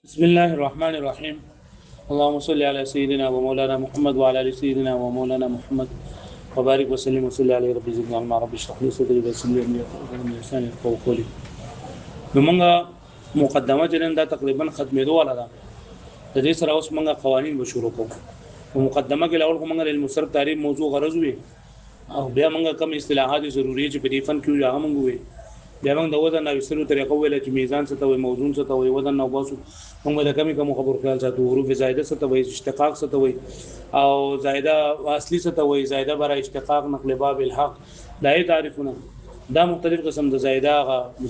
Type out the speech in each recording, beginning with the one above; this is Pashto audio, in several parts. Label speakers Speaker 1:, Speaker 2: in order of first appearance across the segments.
Speaker 1: بسم الله الرحمن الرحيم. اللهم صل على سيدنا ومولانا محمد وعلى ال سيدنا ومولانا محمد وبارك وسلم وصلي عليه رب زدنا علما رب اشرح لي صدري ويسر لي امري واحلل لساني يفقهوا قولي. نمنګه مقدمه جنن دا تقریبا ختمېدو ولا ده. د دې سره اوس موږ قوانین به شروع کوو. په مقدمه کې لاول موږ د المصرف تعریف موضوع غرض وي او بیا موږ کوم اصطلاحات ضروري چې په دې فن کې هغه موږ وي. بیا موږ د وزن او وسلو طریقو ویل چې میزان څه ته وي، موزون څه ته وي، وزن او باسو موږ د کمی کوم خبرو خیال ساتو، حروف زائده څه ته وي، اشتقاق څه ته وي او زائده اصلي څه ته وي، زائده برای اشتقاق نقل باب الحق دا یې تعریفونه. دا مختلف قسم د زائده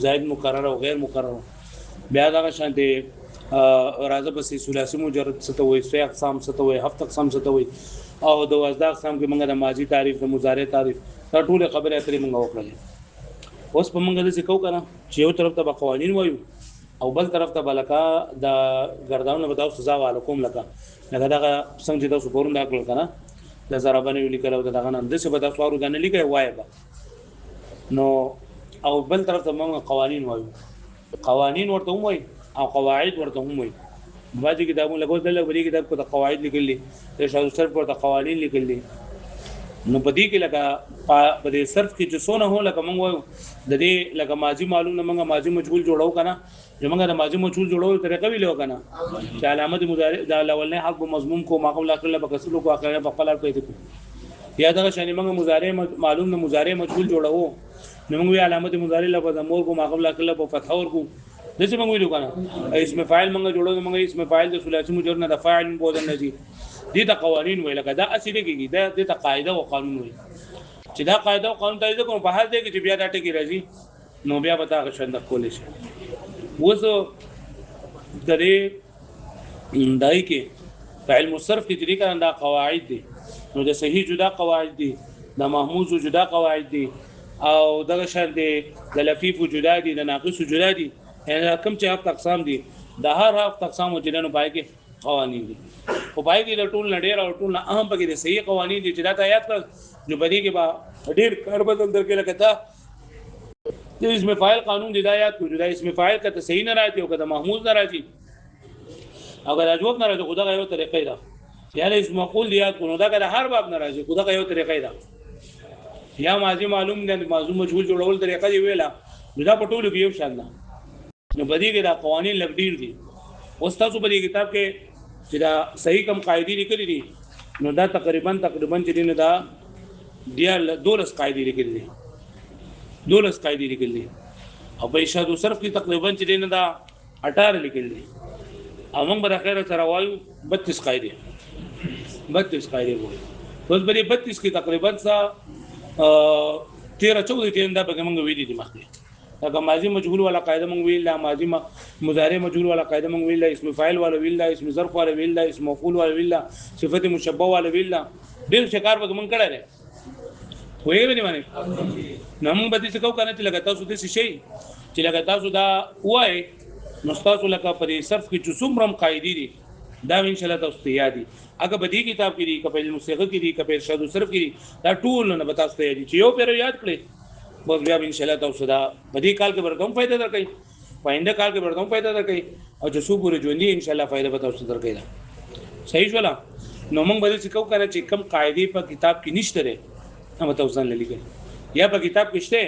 Speaker 1: زائد مکرر او غیر مکرر. بیا دا شانته راځه بس ثلاثي مجرد څه ته وي، سه اقسام څه ته وي، هفت اقسام څه ته وي او د وزدا اقسام کې موږ د ماضي تعریف، د مضارع تعریف، دا ټول خبره اترې موږ وکړلې. اوس په موږ د څه کو کنه چې یو طرف ته قوانین وایو او بل طرف ته بلکا د ګرداونه بداو سزا والکم لکه دا څنګه چې تاسو پرون دا کول کنه د ضربانه لیکل او دغه نن د څه بداو سوارو غنه لیکي وایبا نو او بل طرف ته موږ قوانین وایو، قوانین ورته وایي او قواعد ورته وایي. باجی کتابونه لګول دلته بلی کتاب کو د قواعد لیکلي، د شاو صرف ورته قوانین لیکلي. نو پدې کې لکه په دې صرف کې چې څونه هو لکه موږ وایو د دې لکه ماضي معلوم نه موږ ماضي مجهول جوړو کنه، چې موږ د ماضي مجهول جوړو طریقه ویلو کنه چې علامت مضارع د اولنې حرف مضموم کو ما قبل اخر له کسلو کو اخر په خپل پیدا کو. یا دا شانی موږ مضارع معلوم نه مضارع مجهول جوړو نو موږ علامت مضارع له ضمور کو ما قبل اخر په فتح ور کو دغه موږ ویلو کنه. اسم فاعل موږ جوړو موږ اسم فاعل د ثلاثي مجرد نه د فاعل بودن نزي دي ته قوانین ویل کدا اصلي کېږي دا د قاعده او قانون وي چې دا قاعده او قانون ته کوم په هر ځای کې چې بیا دا ټکی راځي نو بیا به تاسو شند کولې شي. وځو درې دای کې په علم الصرف کې چې کړه دا قواعد دي نو د صحیح جدا قواعد دي، د محموز جدا قواعد دي او دغه شان دي د لفیف جدا دي، د ناقص جدا دي. یعنی کوم چې هفت اقسام دي د هر هفت اقسام جنونو پای کې قوانین دي. خو پای کې د ټول نډیر او ټول اهم پکې د صحیح قوانین دي چې دا ته یاد کړ جو بدی کې با ډیر کار بدل درکې لګتا د اسم فاعل قانون دی دا یاد کو دا اسم فاعل کته صحیح نه راځي او کته محمود نه راځي اگر اجوب نه راځي خدا غو طریقې دا یعنی اسم مقول دی یاد کو دا کله هر باب نه راځي خدا غو طریقې دا یا ماضی معلوم نه ماضی مجهول جوړول طریقې دی ویلا دا په ټولو کې یو شان نه نو بدی کې دا قوانین لګ ډیر دي. اوس تاسو په دې کتاب کې چې دا صحیح کم قاعده لیکلي دي نو دا تقریبا چې دینه دا بیا 12 قاعده لیکلي دي، 12 قاعده لیکلي دي او په اشاره صرف کې تقریبا چې دینه دا 18 لیکلي دي او موږ به اخر سره وایو 32 قاعده وایو. اوس په دې 32 کې تقریبا 13-14 ټیم دا به موږ ویلي دي مخکې دا ماضی مجهول والا قاعده مونږ ویل، ماضی مضارع مجهول والا قاعده مونږ ویل، اسم فاعل والا ویل، اسم ظرف والا ویل، اسم مفعول والا ویل، صفت مشبہ والا ویل. ډیر شکار به مونږ کړه وایي به نه معنی نو موږ به څه کو کنه چې لګا تاسو دې شي چې لګا تاسو دا وای نو تاسو لکه په صرف کې چې څومره قاعده دي دا ان شاء الله تاسو ته یاد دي. اګه بدی کتاب کې دي کپل موسیقي کې دي کپل ارشاد صرف کې دي دا ټول نه به تاسو ته یاد دي چې یو پیر یاد کړئ بس بیا ان شاء الله تاسو دا بدی کال کې ورته هم فائدہ درکې، پاینده کال کې ورته هم فائدہ درکې او چې څو پورې ژوندۍ ان شاء الله فائدہ به تاسو درکې. صحیح ولا نو موږ به څه کو کنه چې کم قاعده په کتاب کې نشته لري هم تاسو نه لیکل یا په کتاب کې شته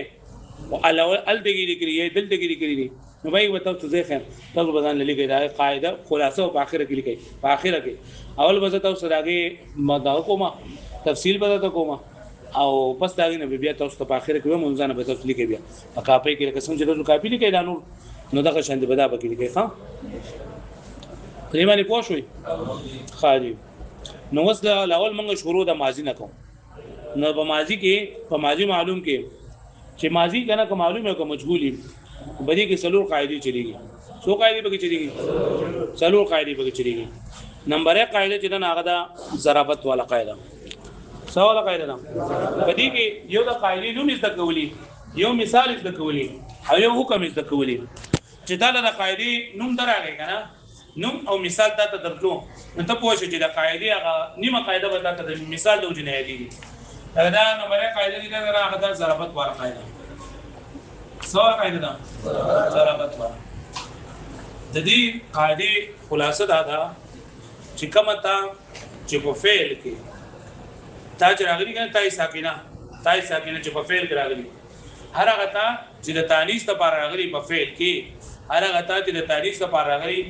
Speaker 1: او ال دګی لیکلي یا دل دګی لیکلي نو به وته تاسو ځکه تاسو بدن لیکي دا قاعده خلاصه او په اخر کې لیکي په اخر کې اول به تاسو راګي مدعو کومه تفصیل به تاسو کومه او پس دا نه بیا تاسو ته په اخر کې مونږ نه به تاسو لیکي بیا په کاپي کې قسم چې تاسو کاپي لیکي دا نو دا شاند به دا به لیکي ښا پریمانه پوښوي خالي. نو وس دا اول مونږ شروع د ماضی نه کوم نو په ماضی کې په ماضی معلوم کې چې ماضی کنه کوم معلومه کوم مجهولي بدی کې سلور قاعده چلیږي. سو قاعده به چلیږي سلور قاعده به چلیږي. نمبر 1 قاعده چې دا هغه دا ضربت والا قاعده سوال قاعده ده بدی کې یو د قاعده نوم زده کولی، یو مثال زده کولی او یو حکم زده کولی چې دا د قاعده نوم دراغی کنه نوم او مثال ته درتلو نو ته پوه شې چې د قاعده هغه نیمه قاعده به تاسو د مثال د وجنه دی دا نمبر 1 قاعده دي دا هغه د ضربت والا قاعده سوال قاعده ده ضربت والا د دې قاعده خلاصه دا ده چې کومه تا چې په فعل کې تا چې راغلي کنه تای ساکنه چې په فعل کې راغلي هر هغه تا چې د تانیث لپاره راغلي په فعل کې هر هغه تا چې د تانیث لپاره راغلي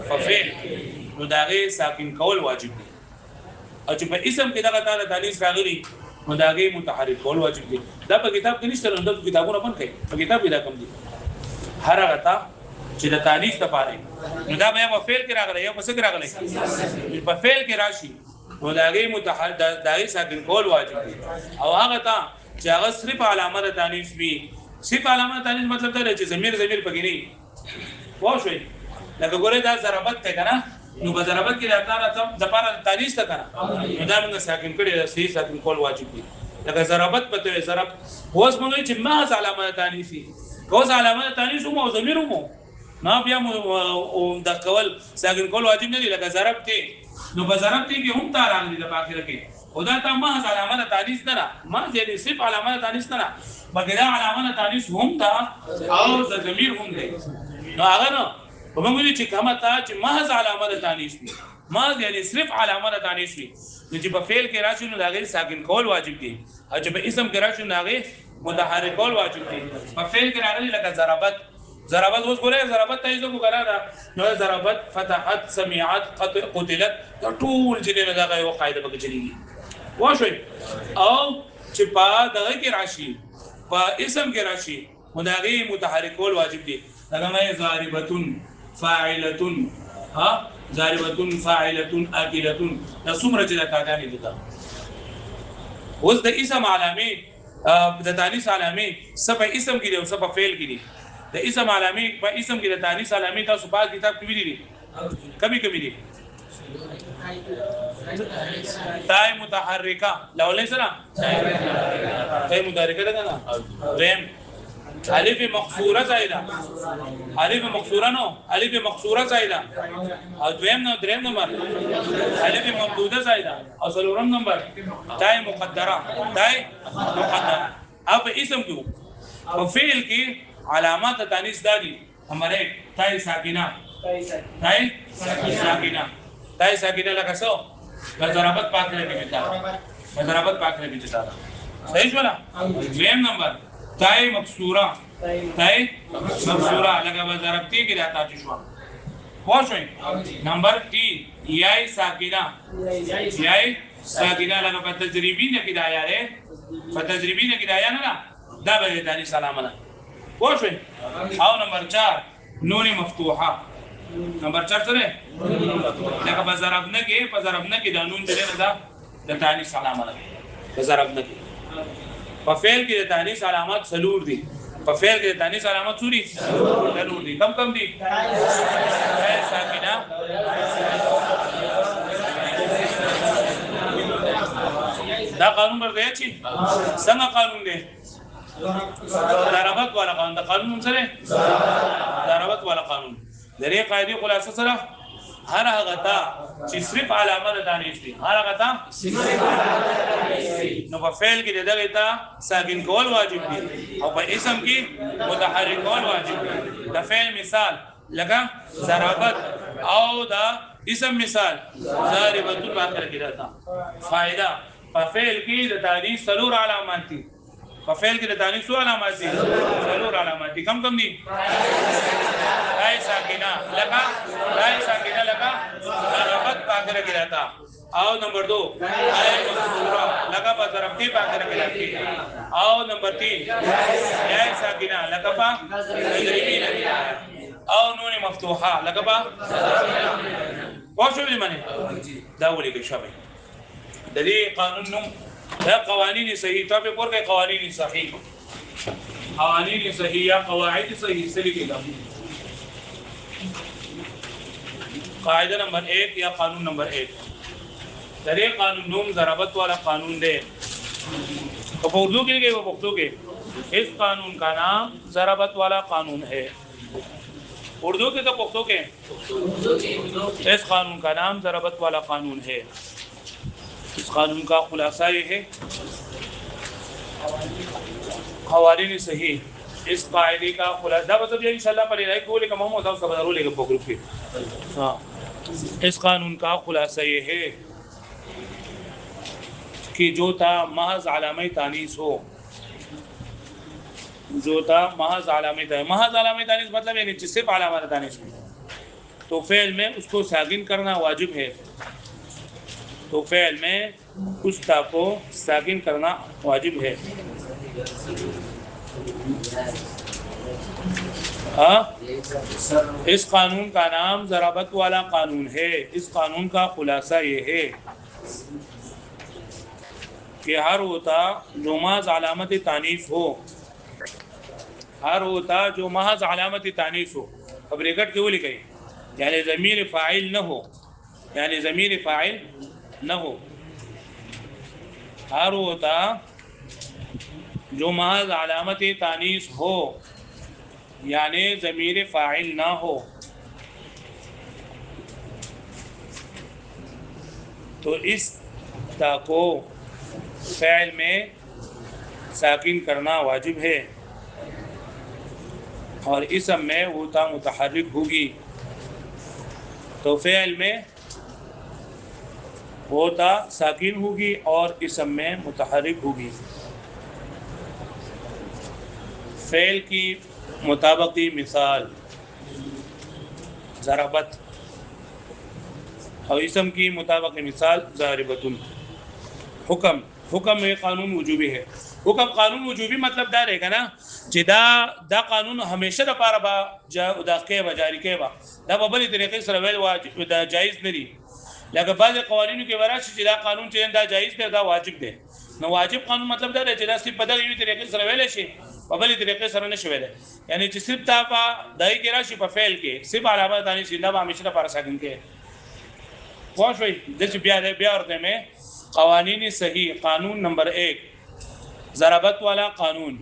Speaker 1: په فعل نو داغه ساکن کول واجب دي او چې په اسم کې دغه تا د تانیث راغلي نو داغه متحرک کول واجب دي دا په کتاب کې نشته نو د کتابونو باندې کوي په کتاب کې دا کم دي هر هغه تا چې د تانیث لپاره نو دا بیا په فعل کې راغلی یا په څه کې راغلی په فعل کې راشي نو داغه متحرک داغه ساکن کول واجب دي او هغه تا چې هغه صرف علامه د تانیث وي صرف علامه د تانیث مطلب دا چې ضمیر پکې نه واښوي لکه ګوره دا ضربت ته کنه نو په ضربت کې راځه د لپاره تانیث ته کنه نو دا موږ ساکن کړي صحیح ساکن کول واجب دي لکه ضربت پته ضرب اوس موږ چې محض علامه د تانیث کوس علامه د تانیث مو ضمیر مو ما بیا مو د کول ساکن کول واجب نه دي لکه ضرب ته نو په ضرب ته کې هم تا راغلي د باخره کې خدا ته محض علامه د تانیث نه ما دې صرف علامه د تانیث نه بلکې دا علامه د تانیث هم تا او د ضمیر هم دی نو هغه نو په موږ چې کومه تا چې محض علامه د تانیث وي ما یعنی صرف علامه د تانیث وي نو چې په فعل کې راشي نو هغه ساکن کول واجب دي او چې په اسم کې راشي نو هغه متحرک کول واجب دي په فعل کې راغلي لکه ضربت اوس ګورئ ضربت ته یې وګورئ دا نو ضربت فتحت سمعت قتلت ټول چې نه دا یو قاعده پکې چلیږي واښوي او چې په دغه کې راشي په اسم کې راشي نو هغه متحرک کول واجب دي لکه مې ضاربتون فاعلتون ها ضاربتون فاعلتون اكلتون دا څومره چې تاګانې دي اوس د اسم علامه د تانیث علامه صفه اسم کې دي او صفه فعل کې دي د اسم علامه په اسم کې د تانیث علامه تاسو په کتاب کې ویلي دي کمی دي تای متحرکه لولې سره تای متحرکه ده نه ریم الف مقصوره زائده الف مقصوره نو الف مقصوره زائده او دریم نمبر الف ممدوده زائده او څلورم نمبر تای مقدره اب اسم کې او فعل کې علامات تانیث دادي ہمارے تای ساکنه لکه څو ضربت پاکره کې بتا صحیح ولا دریم نمبر تای مکسوره لگا ضربتی کی راتا چشوا پوښوي نمبر 3 یای ساکنه لگا په تجربی نه کې دایا نه دا به دانی سلامه پوښوي او نمبر 4 نون مفتوحه نمبر 4 سره لگا په ضربنه کې د نون دې نه د تانی سلامه په ضربنه کې په فعل کې د تانیث علامات سلور دي په فعل کې د تانیث علامات سوري سلور دي کم دي ساکنه دا قانون ورته چی څنګه قانون دی ضربت والا قانون دا قانون سره ضربت والا قانون درې قاعده خلاصه سره هر هغه تا چې صرف علامه د تانیث دي هر هغه تا نو په فعل کې دغه تا ساکن کول واجب دي او په اسم کې متحرک کول واجب دي د فعل مثال لکه ضربت او دا اسم مثال ضاربت باخر کې راځه فائدہ په فعل کې د تانیث سلور علامات دي په فعل کې د تانیث څو علامات دي سلور علامات دي کم دي تای ساکنه لگا ضربت باخر کې راځه او نمبر 2 تای مکسوره لگا په ضربتی باخر کې راځي او نمبر 3 یای ساکنه لگا په تجربی او نون مفتوحه لگا په واښوي معنی دا ولې کې شابه د دې قانون نوم دا قوانین صحیح تابع ورکه قوانین صحیح یا قواعد صحیح سلیقه قاعده نمبر 1 یا قانون نمبر 1 درې قانون نوم ضربت والا قانون دے اردو کے لیے وہ پختو کے اس قانون کا نام ضربت والا قانون ہے اردو کے تو پختو کے اس قانون کا نام ضربت والا قانون ہے اس قانون کا خلاصہ یہ ہے قوانین صحیح اس قاعدے کا خلاصہ دا مطلب یہ انشاءاللہ پر رہے کو لے کہ محمد صاحب کا بدلو لے گا گروپ کے. ہاں اس قانون کا خلاصہ یہ ہے کہ جو تا محض علامہ تانیث ہو، جو تا محض علامہ تانیث، محض علامہ تانیث مطلب یعنی جس صرف علامہ تانیث ہو تو فعل میں اس کو ساکن کرنا واجب ہے. تو فعل میں اس تا کو ساکن کرنا واجب ہے. اس قانون کا نام ضرابت والا قانون ہے. اس قانون کا خلاصہ یہ ہے کہ ہر ہوتا جو محض علامت تانیث ہو، ہر ہوتا جو محض علامت تانیث ہو، اب ریکٹ کے وہ لکھیں یعنی ضمیر فاعل نہ ہو، یعنی ضمیر فاعل نہ ہو. ہر ہوتا جو محض علامت تانیث ہو یعنی ضمیر فاعل نہ ہو تو اس تا کو فعل میں ساکن کرنا واجب ہے اور اسم میں وہ تا متحرک ہوگی. تو فعل میں وہ تا ساکن ہوگی اور اسم میں متحرک ہوگی. فعل کی مطابقی مثال ضربت اور اسم کی مطابقی مثال ضاربتن. حکم، حکم میں قانون وجوبی ہے. حکم قانون وجوبی مطلب دا رہے گا نا کہ دا قانون ہمیشہ دا پارا با دا کیبا جاری کیبا دا ببلی طریقے سر ویل دا جائز نہیں. لیکن بعض قوانینوں کے وراشی کہ دا قانون چیزن دا جائز دے دا واجب دے. نو واجب قانون مطلب دا رہے کہ دا صرف پدہ یوی طریقے سر ویلے شی ببلی طریقے سر نشو ویلے، یعنی چی صرف تا پا دائی کے راشی پا فعل کے صرف علامہ دانی سی دا با ہمیشہ دا پارا ساکن کے. پہنچ بھئی جس بیا عرضے میں قوانین صحیح. قانون نمبر 1 ضربت والا قانون.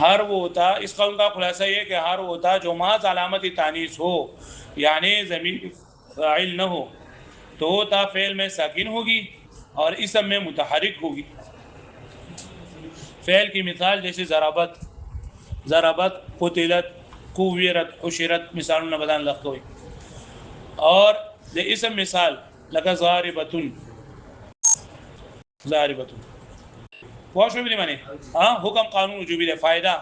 Speaker 1: ہر وہ ہوتا، اس قانون کا خلاصہ یہ کہ ہر وہ ہوتا جو محض علامت تانیث ہو یعنی ضمیر فاعل نہ ہو تو ہوتا فعل میں ساکن ہوگی اور اسم میں متحرک ہوگی. فعل کی مثال جیسے ضربت، ضربت، قتلت، کویرت، حشرت مثالوں نے بدان لگ ہوئی. اور اسم مثال لگا ضاربتن، ضاربتن. بہت شبہ نہیں مانے. ہاں حکم قانون وجوبی ہے. فائدہ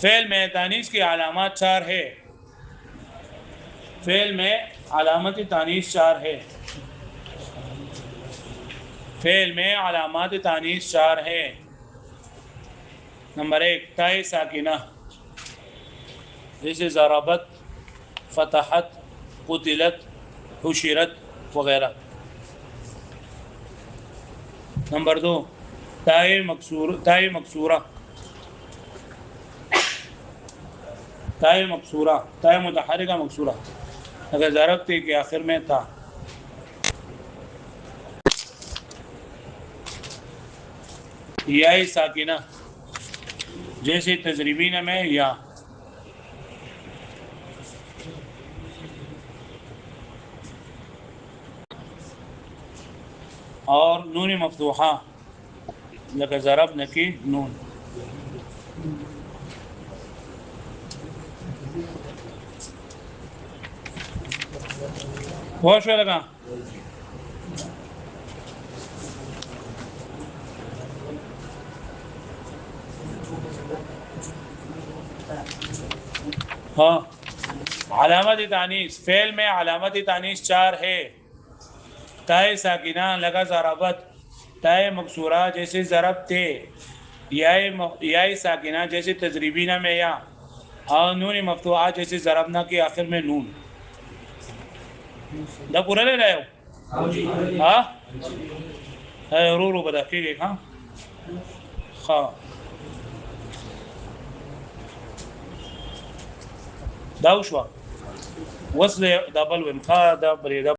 Speaker 1: فعل میں تانیث کی علامات 4 ہے. فعل میں علامت تانیث 4 ہے. فعل میں علامات تانیث 4 ہے. نمبر 1 تائے ساکنہ جیسے ضربت، فتحت، قتلت، حشرت وغیرہ. نمبر 2 تائے مکسورہ، تائے مکسورہ، تائے مکسورہ، تائے متحرکہ مکسورہ اگر ضربتے کے آخر میں تھا. یا ساکنہ جیسے تضریبین میں یا. اور نون مفتوحہ لکہ ضرب نکی نون. بہت شوئے لگا. ہاں علامت تانیث. فعل میں علامت تانیث 4 ہے. تائے ساکنہ لگا ضربت، تائے مکسورہ جیسے ضربتے، یائے ساکنہ جیسے تضریبینہ میں یا، اور نون مفتوحہ جیسے ضربنہ کے آخر میں نون. دا پورا لے رہے ہو؟ ہاں رو رو بدا کے گئے. ہاں خواہ داوشوا وصل دا بلون خواہ دا بریدہ